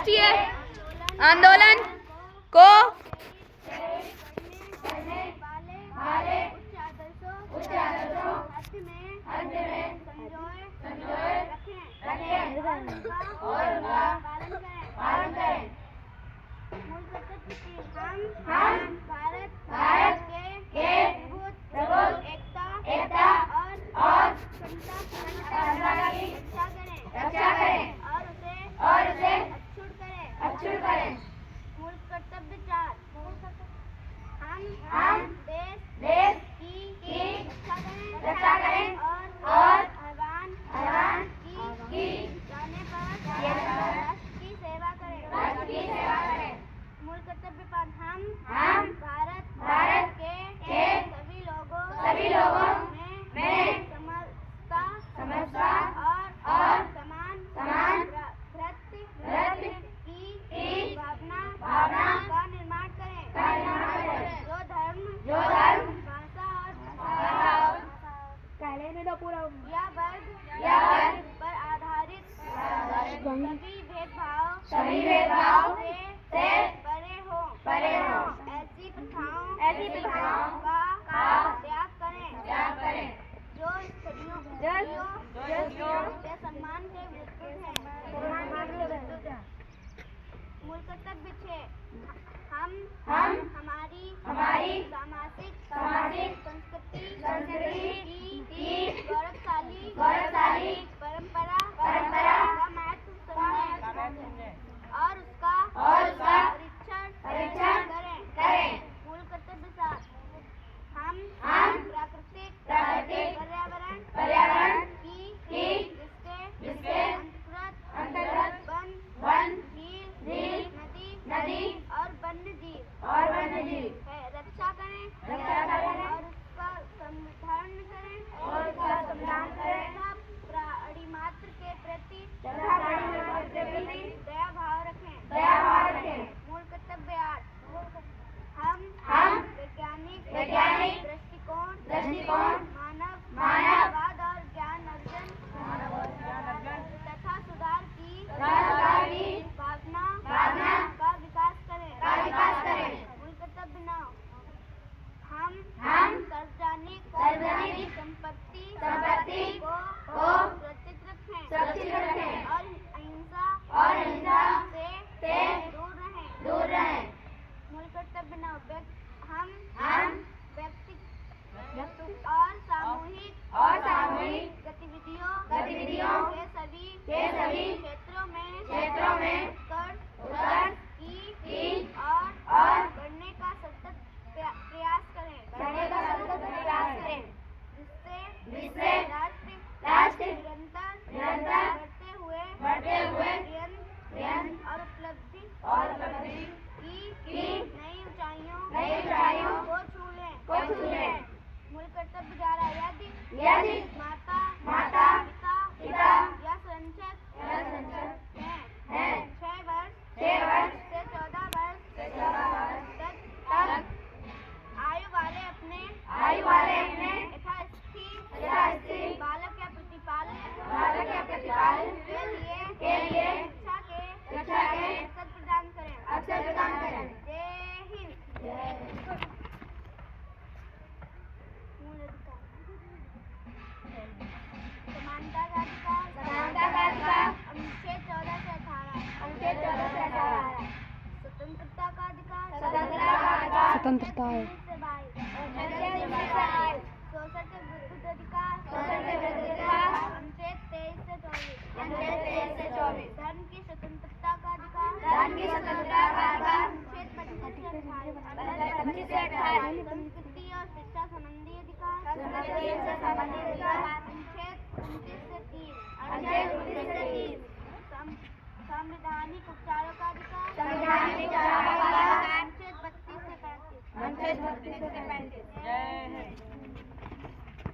राष्ट्रीय आंदोलन को उच्च आदर्शों अंत में संजोए रखें और उनका पालन करें। हम भारत के प्रभुत्व, एकता और समता की रक्षा करें और उसे अक्षुण्ण करें। मूल कर्तव्य 4 हम देश की रक्षा करें और भगवान की जाने पर राष्ट्र की सेवा करें। मूल कर्तव्य 5 हम भारत के सभी लोगों में समता और समान भ्रातृत्व की भावना का निर्माण करें। जो धर्म भाषा और या वर्ग पर आधारित सभी भेदभाव से परे हो। ऐसी प्रथाओं का त्याग करें जो स्त्रियों के सम्मान के विरुद्ध है। मूल कर्तव्य 6 हम हमारी सामाजिक संस्कृति की गौरवशाली परंपरा का महत्व समझें और उसका परीक्षण करें। मूल कर्तव्य 7 हम प्राकृतिक पर्यावरण की जिसके अंतर्गत वन झील नदी और वन्य जीव है रक्षा करें और उसका संवर्धन करें तथा प्राणी मात्र के प्रति दया भाव रखें। मूल कर्तव्य 8 हम वैज्ञानिक दृष्टिकोण मानववाद और ज्ञान अर्जन तथा सुधार की भावना का विकास करें। मूल कर्तव्य 9 हम सार्वजनिक संपत्ति को सुरक्षित रखें और अहिंसा से दूर रहें। मूल कर्तव्य 9 हम व्यक्तिगत और सामूहिक गतिविधियों के सभी क्षेत्रों में उत्कर्ष की और बढ़ने का सतत प्रयास करें जिससे राष्ट्र निरंतर बढ़ते हुए ज्ञान और उपलब्धि की नई ऊंचाइयों को छू लें। मूल कर्तव्य 11 यदि माता पिता या संरक्षक हैं 6 वर्ष से 14 वर्ष तक आयु वाले अपने यथास्थिति बालक या प्रतिपालन के लिए शिक्षा के अवसर प्रदान करें। जय हिंद। समानता का अधिकार अनुच्छेद 14 से 18। स्वतंत्रता का अधिकार स्वतंत्रता है। शोषण के विरुद्ध अधिकार अनुच्छेद 23 से 24। धर्म की स्वतंत्रता का अधिकार अनुच्छेद 25 से 28। संस्कृति और शिक्षा संबंधी अधिकार अनुच्छेद 29 से 30। संवैधानिक उपचारों का अधिकार अनुच्छेद 32 से 35।